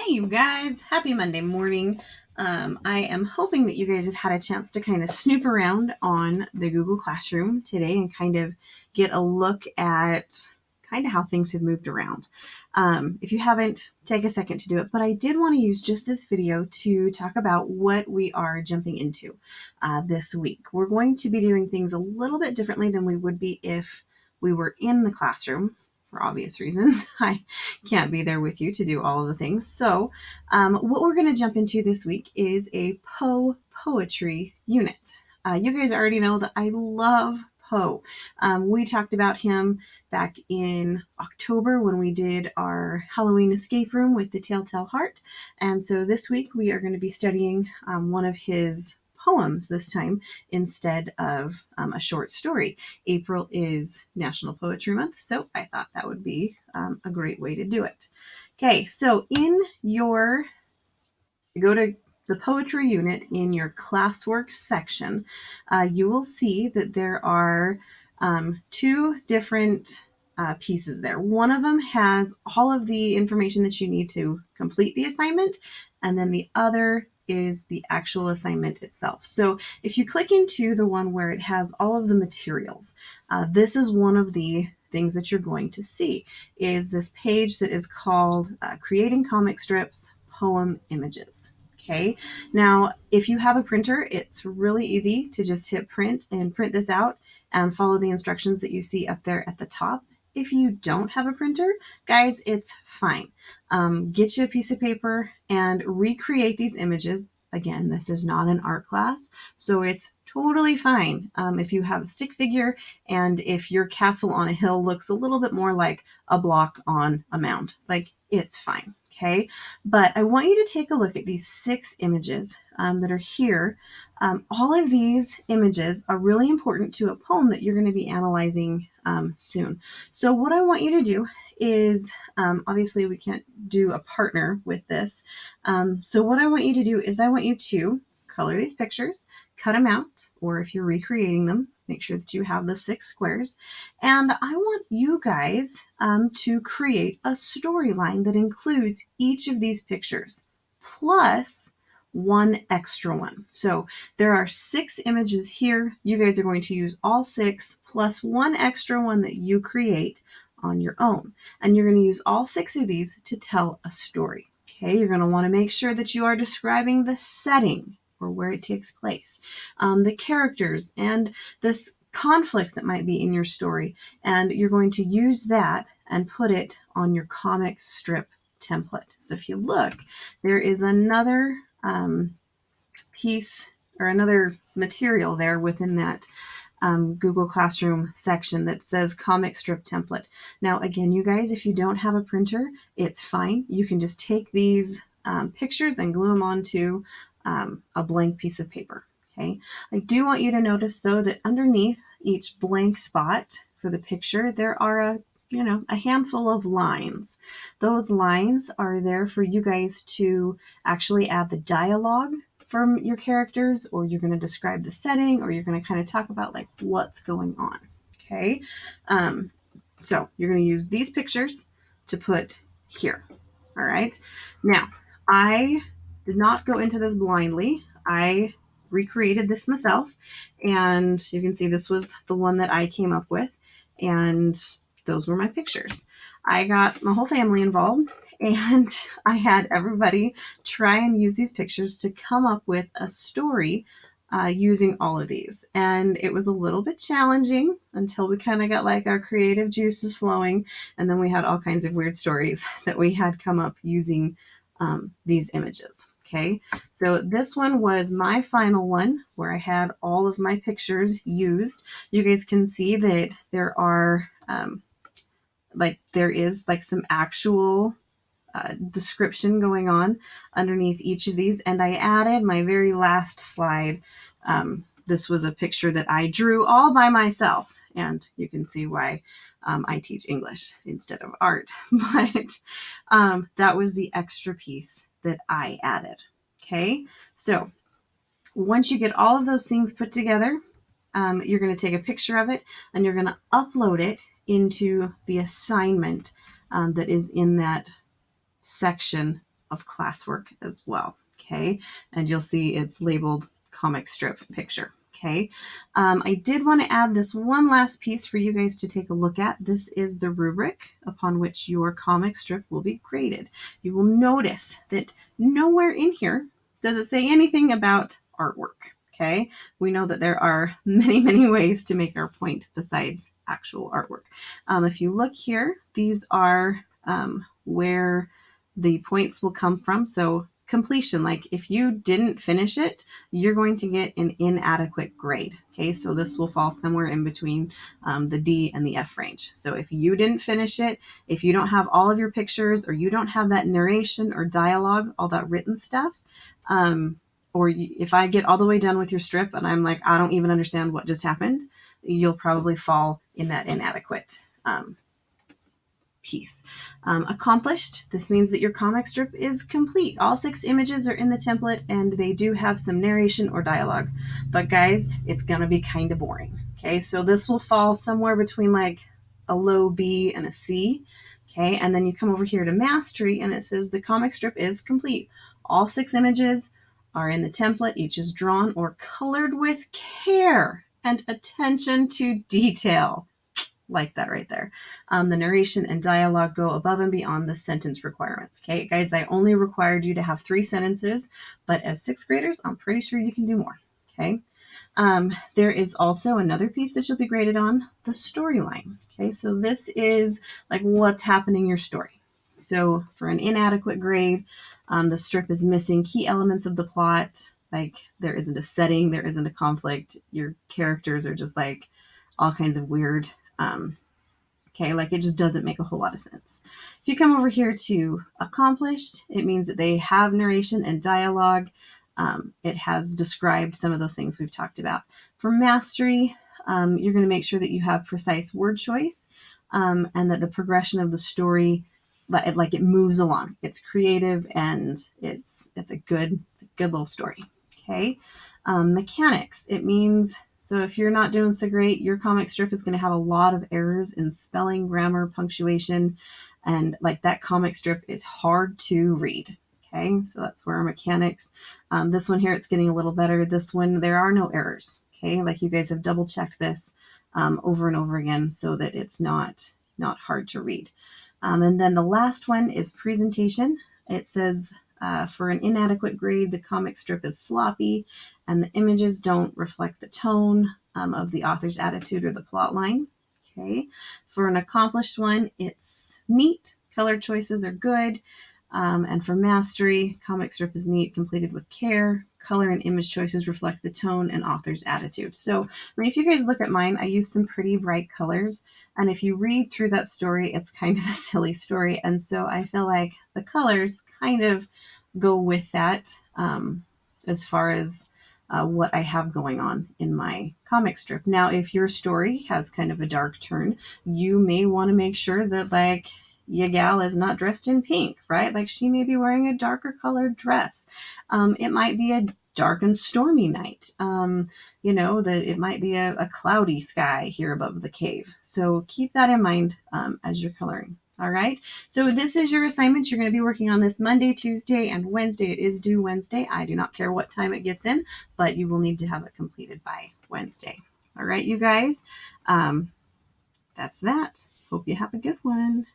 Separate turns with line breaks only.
You guys, happy Monday morning. I am hoping that you guys have had a chance to kind of snoop around on the Google Classroom today and kind of get a look at kind of how things have moved around. If you haven't, take a second to do it, but I did want to use just this video to talk about what we are jumping into this week. We're going to be doing things a little bit differently than we would be if we were in the classroom. For obvious reasons, I can't be there with you to do all of the things. So what we're going to jump into this week is a poetry unit. You guys already know that I love Poe. We talked about him back in October when we did our Halloween escape room with the Telltale Heart. And so this week we are going to be studying one of his poems this time instead of a short story. April is National Poetry Month, so I thought that would be a great way to do it. Okay, so you go to the poetry unit in your classwork section, you will see that there are two different pieces there. One of them has all of the information that you need to complete the assignment, and then the other is the actual assignment itself. So if you click into the one where it has all of the materials, this is one of the things that you're going to see is this page that is called Creating Comic Strips Poem Images. Okay, now if you have a printer, it's really easy to just hit print and print this out and follow the instructions that you see up there at the top. If you don't have a printer, guys, it's fine. Get you a piece of paper and recreate these images. Again, this is not an art class, so it's totally fine if you have a stick figure and if your castle on a hill looks a little bit more like a block on a mound. Like, it's fine. Okay, but I want you to take a look at these 6 images that are here. All of these images are really important to a poem that you're going to be analyzing soon. So what I want you to do is, obviously we can't do a partner with this. So what I want you to do is I want you to color these pictures, cut them out, or if you're recreating them, make sure that you have the 6 squares. And I want you guys to create a storyline that includes each of these pictures, plus one extra one. So there are 6 images here. You guys are going to use all 6 plus one extra one that you create on your own. And you're going to use all 6 of these to tell a story. Okay, you're going to want to make sure that you are describing the setting or where it takes place, the characters, and this conflict that might be in your story. And you're going to use that and put it on your comic strip template. So if you look, there is another piece or another material there within that Google Classroom section that says comic strip template. Now, again, you guys, if you don't have a printer, it's fine. You can just take these pictures and glue them onto a blank piece of paper. Okay. I do want you to notice, though, that underneath each blank spot for the picture, there are a handful of lines. Those lines are there for you guys to actually add the dialogue from your characters, or you're going to describe the setting, or you're going to kind of talk about like what's going on. Okay. So you're going to use these pictures to put here. All right. Now, I did not go into this blindly. I recreated this myself, and you can see this was the one that I came up with, and those were my pictures. I got my whole family involved, and I had everybody try and use these pictures to come up with a story using all of these. And it was a little bit challenging until we kind of got like our creative juices flowing, and then we had all kinds of weird stories that we had come up using these images. Okay, so this one was my final one where I had all of my pictures used. You guys can see that there are there is like some actual description going on underneath each of these. And I added my very last slide. This was a picture that I drew all by myself. And you can see why I teach English instead of art. But that was the extra piece that I added. Okay, so once you get all of those things put together, you're going to take a picture of it and you're going to upload it into the assignment that is in that section of classwork as well. Okay, and you'll see it's labeled comic strip picture. Okay, I did want to add this one last piece for you guys to take a look at. This is the rubric upon which your comic strip will be graded. You will notice that nowhere in here does it say anything about artwork. Okay, we know that there are many, many ways to make our point besides actual artwork. If you look here, these are where the points will come from. So completion, like if you didn't finish it, you're going to get an inadequate grade. Okay, so this will fall somewhere in between the D and the F range. So if you didn't finish it, if you don't have all of your pictures, or you don't have that narration or dialogue, all that written stuff, or if I get all the way done with your strip and I'm like, I don't even understand what just happened, you'll probably fall in that inadequate piece. Accomplished, this means that your comic strip is complete. All 6 images are in the template and they do have some narration or dialogue. But guys, it's going to be kind of boring. Okay, so this will fall somewhere between like a low B and a C. Okay, and then you come over here to mastery and it says the comic strip is complete. All 6 images are in the template. Each is drawn or colored with care and attention to detail. Like that right there. The narration and dialogue go above and beyond the sentence requirements. Okay, guys, I only required you to have 3 sentences, but as 6th graders, I'm pretty sure you can do more. Okay. There is also another piece that you'll be graded on, the storyline. Okay, so this is like what's happening in your story. So for an inadequate grade, the strip is missing key elements of the plot. Like there isn't a setting, there isn't a conflict. Your characters are just like all kinds of weird. Okay, like it just doesn't make a whole lot of sense. If you come over here to accomplished, it means that they have narration and dialogue. It has described some of those things we've talked about. For mastery, you're going to make sure that you have precise word choice and that the progression of the story, like it moves along. It's creative and it's a good little story. Okay, mechanics. It means so if you're not doing so great, your comic strip is going to have a lot of errors in spelling, grammar, punctuation, and like that comic strip is hard to read. Okay, so that's where our mechanics. This one here, it's getting a little better. This one, there are no errors. Okay, like you guys have double checked this over and over again so that it's not hard to read. And then the last one is presentation. It says for an inadequate grade, the comic strip is sloppy and the images don't reflect the tone of the author's attitude or the plot line. Okay. For an accomplished one, it's neat. Color choices are good. And for mastery, comic strip is neat, completed with care. Color and image choices reflect the tone and author's attitude. So, I mean, if you guys look at mine, I use some pretty bright colors. And if you read through that story, it's kind of a silly story. And so I feel like the colors kind of go with that as far as what I have going on in my comic strip. Now, if your story has kind of a dark turn, you may want to make sure that like your gal is not dressed in pink, right? Like she may be wearing a darker colored dress. It might be a dark and stormy night. That it might be a cloudy sky here above the cave. So keep that in mind as you're coloring. All right. So this is your assignment. You're going to be working on this Monday, Tuesday, and Wednesday. It is due Wednesday. I do not care what time it gets in, but you will need to have it completed by Wednesday. All right, you guys. That's that. Hope you have a good one.